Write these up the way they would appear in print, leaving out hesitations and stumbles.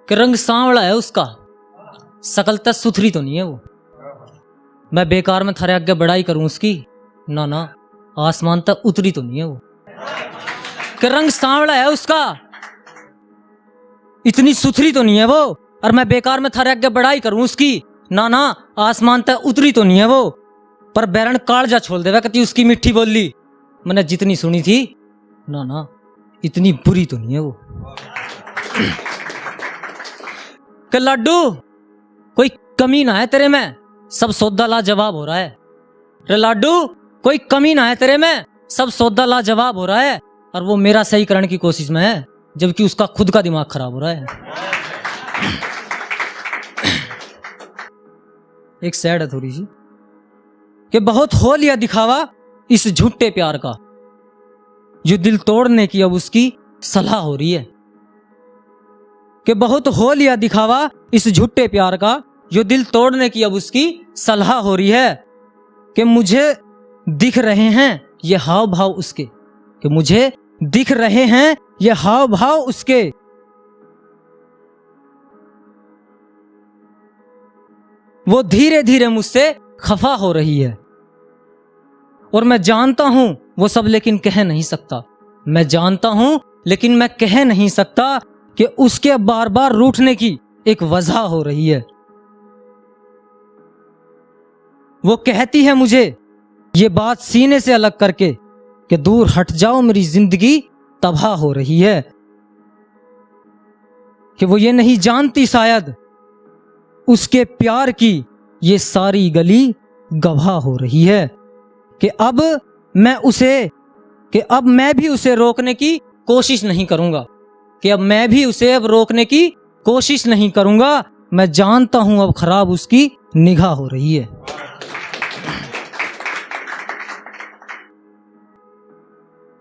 कि रंग सांवला है उसका, शकल तक सुथरी तो नहीं है वो। मैं बेकार में थारे आगे बड़ाई करूं उसकी, ना ना आसमान तक उतरी तो नहीं है वो। कि रंग सांवला है उसका, इतनी सुथरी तो नहीं है वो, और मैं बेकार में थारे आगे बड़ाई करूं उसकी, ना ना आसमान तक उतरी तो नहीं है वो। पर बैरन कालजा छोड़ देवा कहती उसकी मीठी बोली, मैंने जितनी सुनी थी, ना ना इतनी बुरी तो नहीं है वो। कि लड्डू कोई कमी ना है तेरे में, सब सौदा लाजवाब हो रहा है। रे लाडू कोई कमी ना है तेरे में, सब सौदा लाजवाब हो रहा है। और वो मेरा सही करने की कोशिश में है, जबकि उसका खुद का दिमाग खराब हो रहा है। एक सैड है थोड़ी सी कि बहुत हो लिया दिखावा इस झूठे प्यार का, जो दिल तोड़ने की अब उसकी सलाह हो रही है। कि बहुत हो लिया दिखावा इस झूठे प्यार का, जो दिल तोड़ने की अब उसकी सलाह हो रही है। कि मुझे दिख रहे हैं ये हाव भाव उसके, कि मुझे दिख रहे हैं ये हाव भाव उसके। वो धीरे धीरे मुझसे खफा हो रही है, और मैं जानता हूं वो सब, लेकिन कह नहीं सकता। मैं जानता हूं लेकिन मैं कह नहीं सकता कि उसके बार बार रूठने की एक वजह हो रही है। वो कहती है मुझे ये बात सीने से अलग करके कि दूर हट जाओ, मेरी जिंदगी तबाह हो रही है। कि वो ये नहीं जानती शायद उसके प्यार की ये सारी गली गवाह हो रही है। कि अब मैं भी उसे रोकने की कोशिश नहीं करूंगा, कि अब मैं भी उसे अब रोकने की कोशिश नहीं करूंगा। मैं जानता हूं अब खराब उसकी निगाह हो रही है।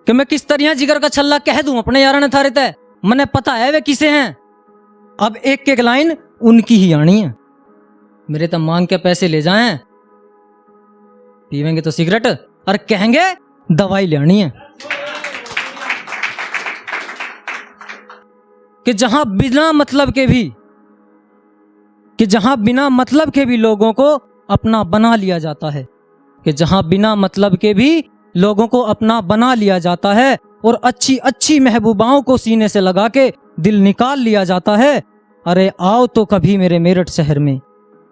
कि मैं किस तरह जिगर का छल्ला कह दूं अपने यारा ने थारे तय, मने पता है वे किसे हैं। अब एक एक लाइन उनकी ही आनी है। मेरे तक मांग के पैसे ले जाएं, पीवेंगे तो सिगरेट और कहेंगे दवाई लेनी है। कि जहां बिना मतलब के भी लोगों को अपना बना लिया जाता है, कि जहां बिना मतलब के भी लोगों को अपना बना लिया जाता है, और अच्छी अच्छी महबूबाओं को सीने से लगा के दिल निकाल लिया जाता है। अरे आओ तो कभी मेरे मेरठ शहर में,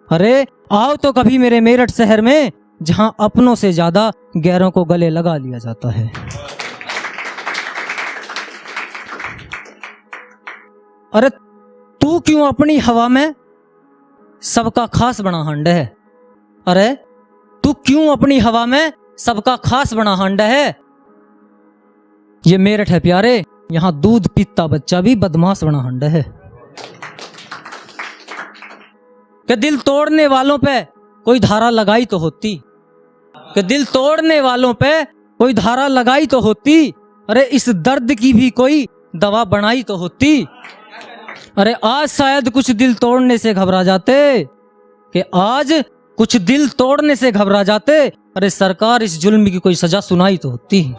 अरे आओ तो कभी मेरे मेरठ शहर में, जहां अपनों से ज्यादा गैरों को गले लगा लिया जाता है। अरे तू क्यों अपनी हवा में सबका खास बना हंड है, अरे तू क्यों अपनी हवा में सबका खास बना हंड है। ये मेरठ है प्यारे, यहां दूध पीता बच्चा भी बदमाश बना हंड है। कि दिल तोड़ने वालों पे कोई धारा लगाई तो होती, कि दिल तोड़ने वालों पे कोई धारा लगाई तो होती। अरे इस दर्द की भी कोई दवा बनाई तो होती। अरे आज शायद कुछ दिल तोड़ने से घबरा जाते, कि आज कुछ दिल तोड़ने से घबरा जाते। अरे सरकार इस जुल्म की कोई सजा सुनाई तो होती।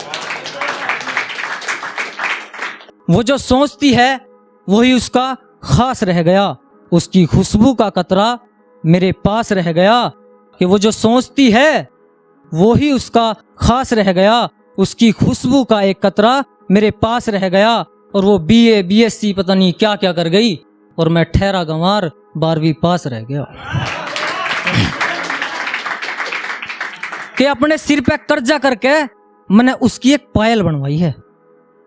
वो जो सोचती है वही उसका खास रह गया, उसकी खुशबू का कतरा मेरे पास रह गया। कि वो जो सोचती है वही उसका खास रह गया, उसकी खुशबू का एक कतरा मेरे पास रह गया। और वो BA BSc पता नहीं क्या क्या कर गई, और मैं ठहरा गंवार 12वीं पास रह गया। कि अपने सिर पे कर्जा करके मैंने उसकी एक पायल बनवाई है,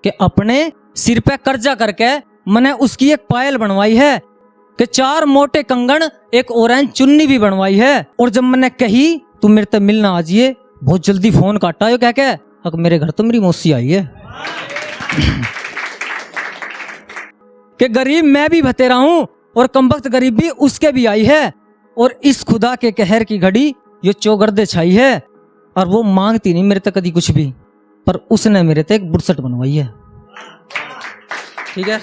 कि अपने सिर पे कर्जा करके मैंने उसकी एक पायल बनवाई है। कि 4 मोटे कंगन एक ऑरेंज चुन्नी भी बनवाई है। और जब मैंने कही तुम मेरे तक मिलना आ जाइए, बहुत जल्दी फोन काटा है, क्या क्या अब मेरे घर तो मेरी मौसी आई है। कि गरीब मैं भी बतेरा हूं, और कमबख्त गरीब भी उसके भी आई है। और इस खुदा के कहर की घड़ी ये चौगर्दे छाई है। और वो मांगती नहीं मेरे तक कभी कुछ भी, पर उसने मेरे तक एक बुरसट बनवाई है। ठीक है।